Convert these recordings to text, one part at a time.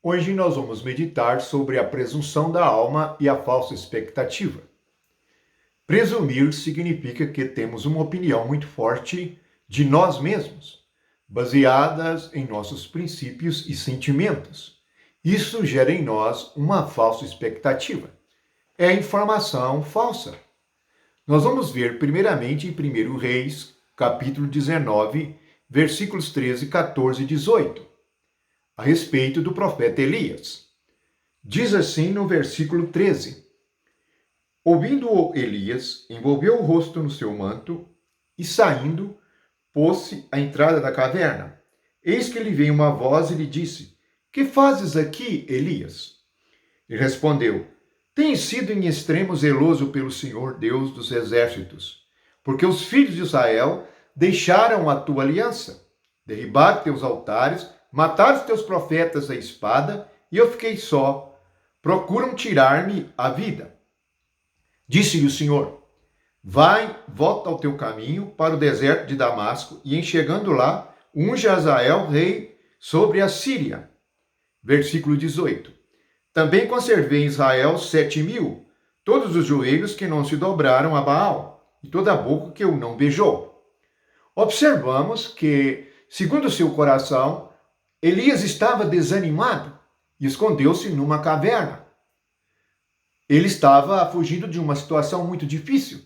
Hoje nós vamos meditar sobre a presunção da alma e a falsa expectativa. Presumir significa que temos uma opinião muito forte de nós mesmos, baseadas em nossos princípios e sentimentos. Isso gera em nós uma falsa expectativa. É informação falsa. Nós vamos ver primeiramente em 1 Reis, capítulo 19, versículos 13, 14 e 18. A respeito do profeta Elias. Diz assim no versículo 13: Ouvindo-o Elias, envolveu o rosto no seu manto e, saindo, pôs-se à entrada da caverna. Eis que lhe veio uma voz e lhe disse: Que fazes aqui, Elias? Ele respondeu: Tenho sido em extremo zeloso pelo Senhor Deus dos exércitos, porque os filhos de Israel deixaram a tua aliança, derribaram teus altares, mataram os teus profetas à espada, e eu fiquei só. Procuram tirar-me a vida. Disse-lhe o Senhor: Vai, volta ao teu caminho para o deserto de Damasco, e em chegando lá, unge Hazael rei sobre a Síria. Versículo 18. Também conservei em Israel 7.000, todos os joelhos que não se dobraram a Baal, e toda a boca que o não beijou. Observamos que, segundo o seu coração, Elias estava desanimado e escondeu-se numa caverna. Ele estava fugindo de uma situação muito difícil.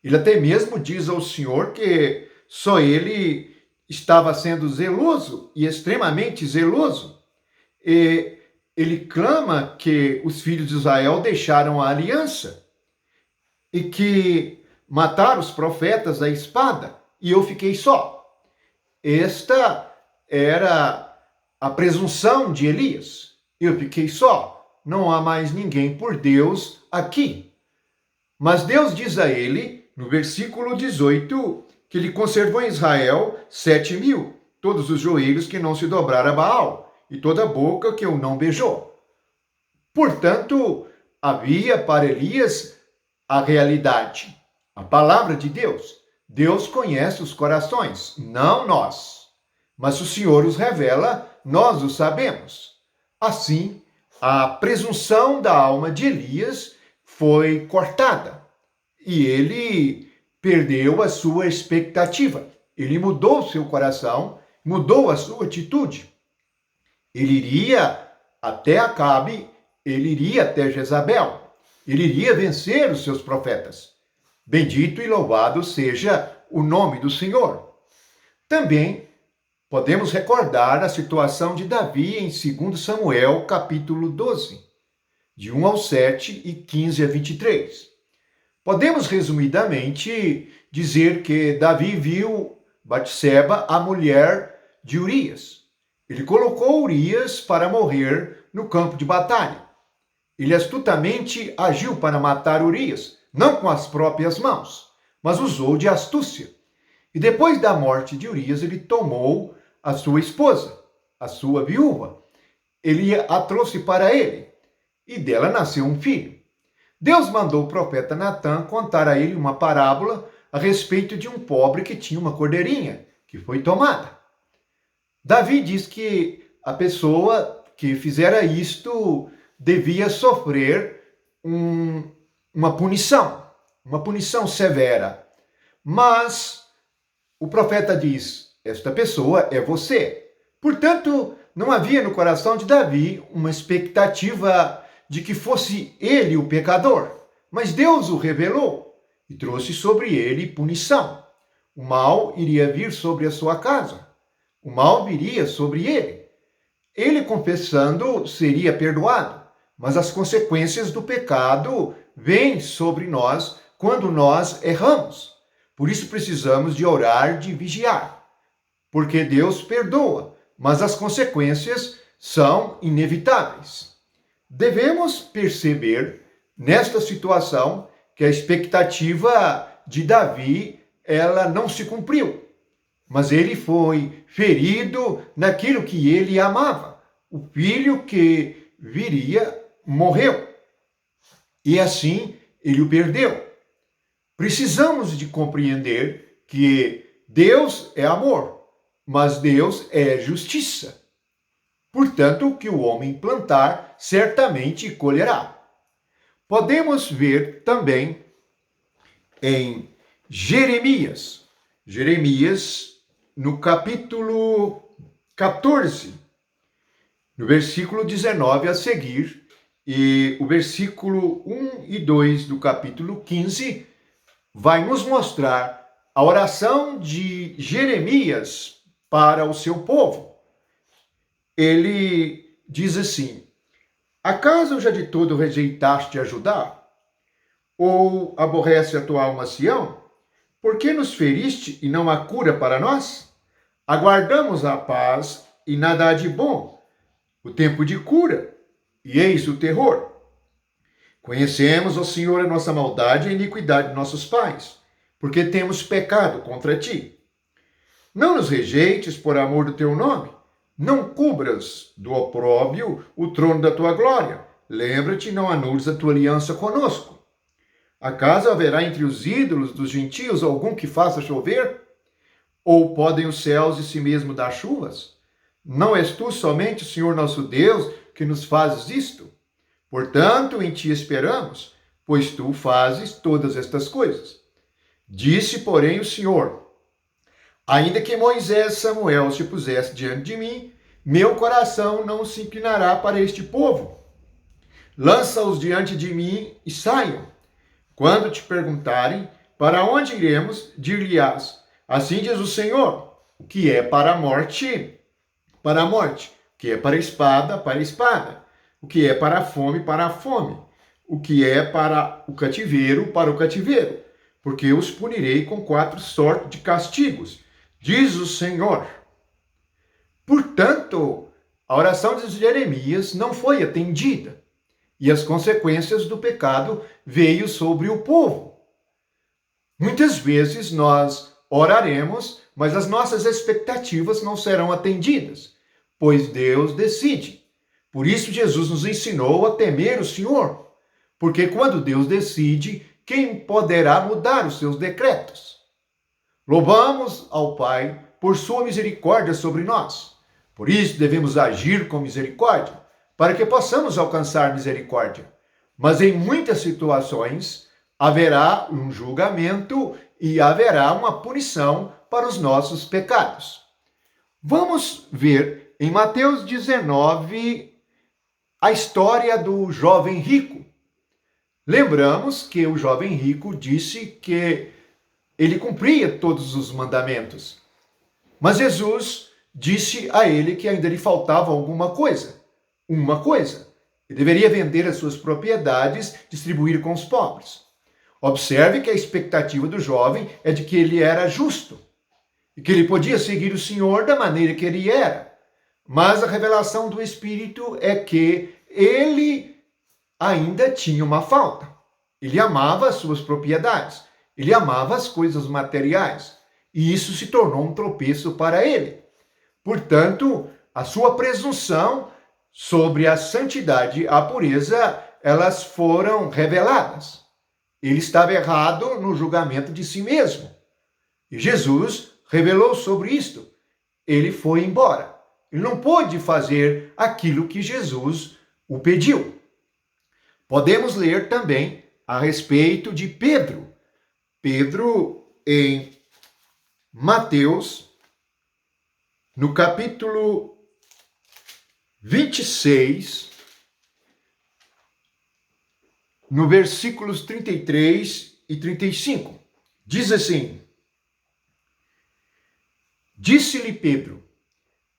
Ele até mesmo diz ao Senhor que só ele estava sendo zeloso e extremamente zeloso. E ele clama que os filhos de Israel deixaram a aliança e que mataram os profetas à espada e eu fiquei só. Esta era a presunção de Elias. Eu fiquei só, não há mais ninguém por Deus aqui. Mas Deus diz a ele, no versículo 18, que ele conservou em Israel 7.000, todos os joelhos que não se dobraram a Baal, e toda a boca que o não beijou. Portanto, havia para Elias a realidade, a palavra de Deus. Deus conhece os corações, não nós. Mas o Senhor os revela, nós o sabemos. Assim, a presunção da alma de Elias foi cortada e ele perdeu a sua expectativa. Ele mudou o seu coração, mudou a sua atitude. Ele iria até Acabe, ele iria até Jezabel, ele iria vencer os seus profetas. Bendito e louvado seja o nome do Senhor. Também podemos recordar a situação de Davi em 2 Samuel, capítulo 12, de 1 ao 7 e 15 a 23. Podemos, resumidamente, dizer que Davi viu Batseba, a mulher de Urias. Ele colocou Urias para morrer no campo de batalha. Ele astutamente agiu para matar Urias, não com as próprias mãos, mas usou de astúcia. E depois da morte de Urias, ele tomou a sua esposa, a sua viúva. Ele a trouxe para ele, e dela nasceu um filho. Deus mandou o profeta Natã contar a ele uma parábola a respeito de um pobre que tinha uma cordeirinha, que foi tomada. Davi diz que a pessoa que fizera isto devia sofrer uma punição severa. Mas o profeta diz: esta pessoa é você. Portanto, não havia no coração de Davi uma expectativa de que fosse ele o pecador, mas Deus o revelou e trouxe sobre ele punição. O mal iria vir sobre a sua casa. O mal viria sobre ele. Ele, confessando, seria perdoado, mas as consequências do pecado vêm sobre nós quando nós erramos. Por isso precisamos de orar, de vigiar. Porque Deus perdoa, mas as consequências são inevitáveis. Devemos perceber, nesta situação, que a expectativa de Davi, ela não se cumpriu. Mas ele foi ferido naquilo que ele amava. O filho que viria morreu. E assim ele o perdeu. Precisamos de compreender que Deus é amor, mas Deus é justiça. Portanto, o que o homem plantar, certamente colherá. Podemos ver também em Jeremias. Jeremias, no capítulo 14, no versículo 19 a seguir, e o versículo 1 e 2 do capítulo 15, vai nos mostrar a oração de Jeremias para o seu povo. Ele diz assim: acaso já de todo rejeitaste a Judá? Ou aborrece a tua alma Sião? Por que nos feriste e não há cura para nós? Aguardamos a paz e nada há de bom, o tempo de cura, e eis o terror. Conhecemos, ó Senhor, a nossa maldade e a iniquidade de nossos pais, porque temos pecado contra ti. Não nos rejeites por amor do teu nome, não cubras do opróbrio o trono da tua glória. Lembra-te, não anules a tua aliança conosco. Acaso haverá entre os ídolos dos gentios algum que faça chover? Ou podem os céus de si mesmo dar chuvas? Não és tu somente o Senhor nosso Deus que nos fazes isto? Portanto, em ti esperamos, pois tu fazes todas estas coisas. Disse, porém, o Senhor: ainda que Moisés e Samuel se pusessem diante de mim, meu coração não se inclinará para este povo. Lança-os diante de mim e saiam. Quando te perguntarem, para onde iremos, dir-lhe-ás: assim diz o Senhor, o que é para a morte, para a morte, o que é para a espada, o que é para a fome, o que é para o cativeiro, porque os punirei com 4 sortes de castigos, diz o Senhor. Portanto, a oração de Jeremias não foi atendida, e as consequências do pecado veio sobre o povo. Muitas vezes nós oraremos, mas as nossas expectativas não serão atendidas, pois Deus decide. Por isso Jesus nos ensinou a temer o Senhor, porque quando Deus decide, quem poderá mudar os seus decretos? Louvamos ao Pai por sua misericórdia sobre nós. Por isso devemos agir com misericórdia, para que possamos alcançar misericórdia. Mas em muitas situações haverá um julgamento e haverá uma punição para os nossos pecados. Vamos ver em Mateus 19 a história do jovem rico. Lembramos que o jovem rico disse que ele cumpria todos os mandamentos. Mas Jesus disse a ele que ainda lhe faltava alguma coisa. Uma coisa. Ele deveria vender as suas propriedades, distribuir com os pobres. Observe que a expectativa do jovem é de que ele era justo e que ele podia seguir o Senhor da maneira que ele era. Mas a revelação do Espírito é que ele ainda tinha uma falta. Ele amava as suas propriedades, ele amava as coisas materiais, e isso se tornou um tropeço para ele. Portanto, a sua presunção sobre a santidade, a pureza, elas foram reveladas. Ele estava errado no julgamento de si mesmo. E Jesus revelou sobre isto. Ele foi embora. Ele não pôde fazer aquilo que Jesus o pediu. Podemos ler também a respeito de Pedro. Pedro, em Mateus, no capítulo 26, no versículos 33 e 35, diz assim: disse-lhe Pedro: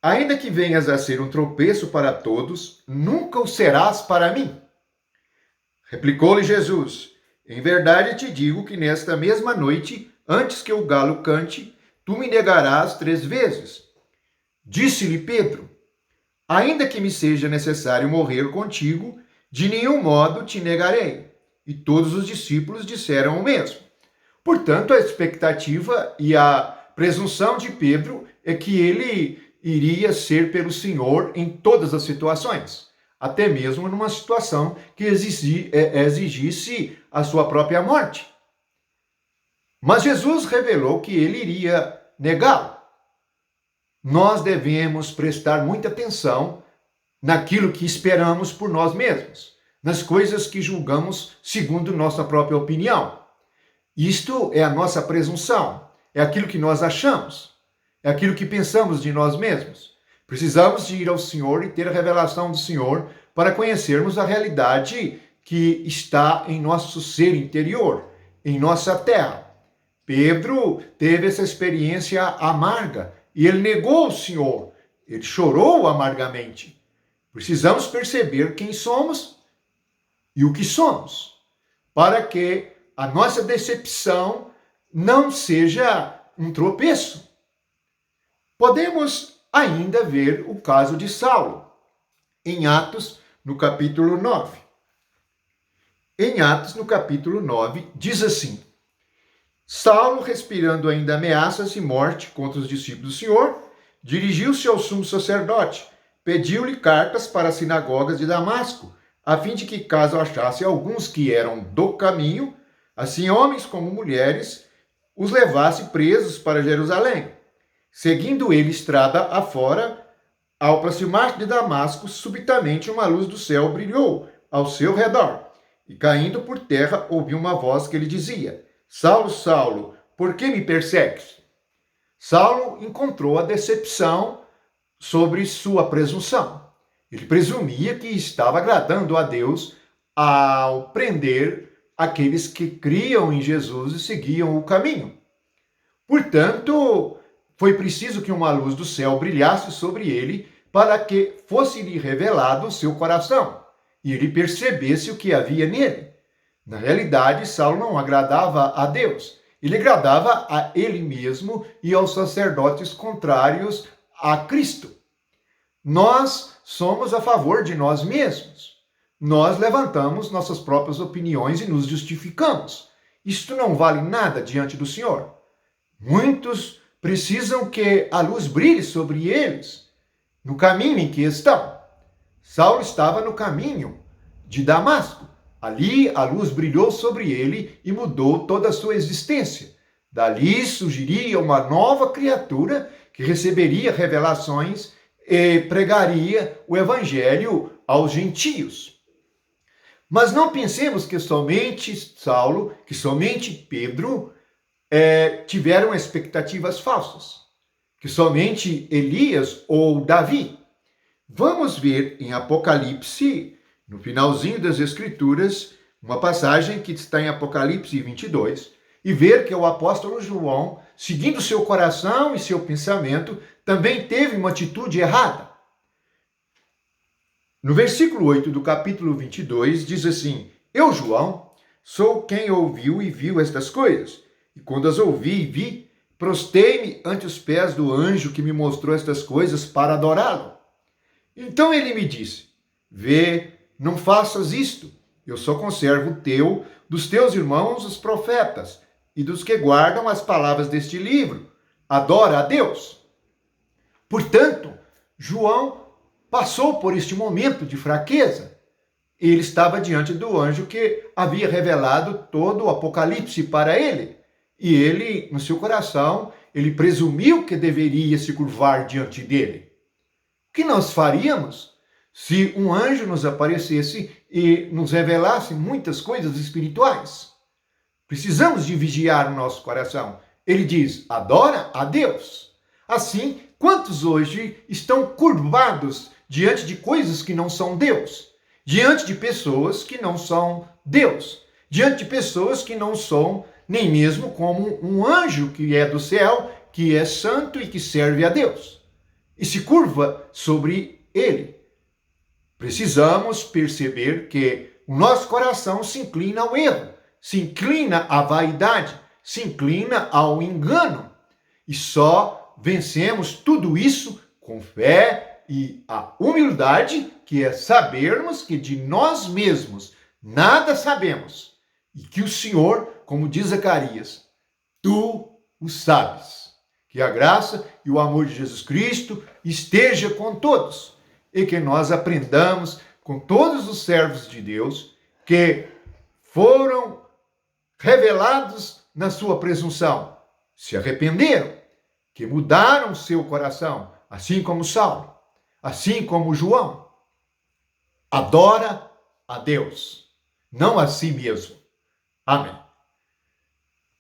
ainda que venhas a ser um tropeço para todos, nunca o serás para mim. Replicou-lhe Jesus: em verdade te digo que nesta mesma noite, antes que o galo cante, tu me negarás 3 vezes. Disse-lhe Pedro: ainda que me seja necessário morrer contigo, de nenhum modo te negarei. E todos os discípulos disseram o mesmo. Portanto, a expectativa e a presunção de Pedro é que ele iria ser pelo Senhor em todas as situações, até mesmo numa situação que exigisse a sua própria morte. Mas Jesus revelou que ele iria negá-lo. Nós devemos prestar muita atenção naquilo que esperamos por nós mesmos, nas coisas que julgamos segundo nossa própria opinião. Isto é a nossa presunção, é aquilo que nós achamos, é aquilo que pensamos de nós mesmos. Precisamos de ir ao Senhor e ter a revelação do Senhor para conhecermos a realidade que está em nosso ser interior, em nossa terra. Pedro teve essa experiência amarga e ele negou o Senhor, ele chorou amargamente. Precisamos perceber quem somos e o que somos, para que a nossa decepção não seja um tropeço. Podemos ainda ver o caso de Saulo, em Atos, no capítulo 9. Em Atos, no capítulo 9, diz assim: Saulo, respirando ainda ameaças e morte contra os discípulos do Senhor, dirigiu-se ao sumo sacerdote, pediu-lhe cartas para as sinagogas de Damasco, a fim de que, caso achasse alguns que eram do caminho, assim homens como mulheres, os levasse presos para Jerusalém. Seguindo ele estrada afora, ao aproximar-se de Damasco, subitamente uma luz do céu brilhou ao seu redor, e caindo por terra, ouviu uma voz que lhe dizia: Saulo, Saulo, por que me persegues? Saulo encontrou a decepção sobre sua presunção. Ele presumia que estava agradando a Deus ao prender aqueles que criam em Jesus e seguiam o caminho. Portanto, foi preciso que uma luz do céu brilhasse sobre ele para que fosse-lhe revelado o seu coração e ele percebesse o que havia nele. Na realidade, Saulo não agradava a Deus, ele agradava a ele mesmo e aos sacerdotes contrários a Cristo. Nós somos a favor de nós mesmos. Nós levantamos nossas próprias opiniões e nos justificamos. Isto não vale nada diante do Senhor. Muitos precisam que a luz brilhe sobre eles, no caminho em que estão. Saulo estava no caminho de Damasco. Ali a luz brilhou sobre ele e mudou toda a sua existência. Dali surgiria uma nova criatura que receberia revelações e pregaria o evangelho aos gentios. Mas não pensemos que somente Saulo, que somente Pedro tiveram expectativas falsas, que somente Elias ou Davi. Vamos ver em Apocalipse, no finalzinho das Escrituras, uma passagem que está em Apocalipse 22, e ver que o apóstolo João, seguindo seu coração e seu pensamento, também teve uma atitude errada. No versículo 8 do capítulo 22, diz assim: Eu, João, sou quem ouviu e viu estas coisas, e quando as ouvi e vi, prostei-me ante os pés do anjo que me mostrou estas coisas para adorá-lo. Então ele me disse: Vê, não faças isto. Eu sou conservo teu, dos teus irmãos, os profetas, e dos que guardam as palavras deste livro. Adora a Deus. Portanto, João passou por este momento de fraqueza. Ele estava diante do anjo que havia revelado todo o Apocalipse para ele. E ele, no seu coração, ele presumiu que deveria se curvar diante dele. O que nós faríamos se um anjo nos aparecesse e nos revelasse muitas coisas espirituais? Precisamos de vigiar o nosso coração. Ele diz: adora a Deus. Assim, quantos hoje estão curvados diante de coisas que não são Deus? Diante de pessoas que não são Deus? Diante de pessoas que não são nem mesmo como um anjo que é do céu, que é santo e que serve a Deus? E se curva sobre ele. Precisamos perceber que o nosso coração se inclina ao erro, se inclina à vaidade, se inclina ao engano. E só vencemos tudo isso com fé e a humildade, que é sabermos que de nós mesmos nada sabemos. E que o Senhor, como diz Zacarias, tu o sabes. Que a graça e o amor de Jesus Cristo esteja com todos. E que nós aprendamos com todos os servos de Deus que foram revelados na sua presunção, se arrependeram, que mudaram seu coração, assim como Saulo, assim como João. Adora a Deus, não a si mesmo. Amém.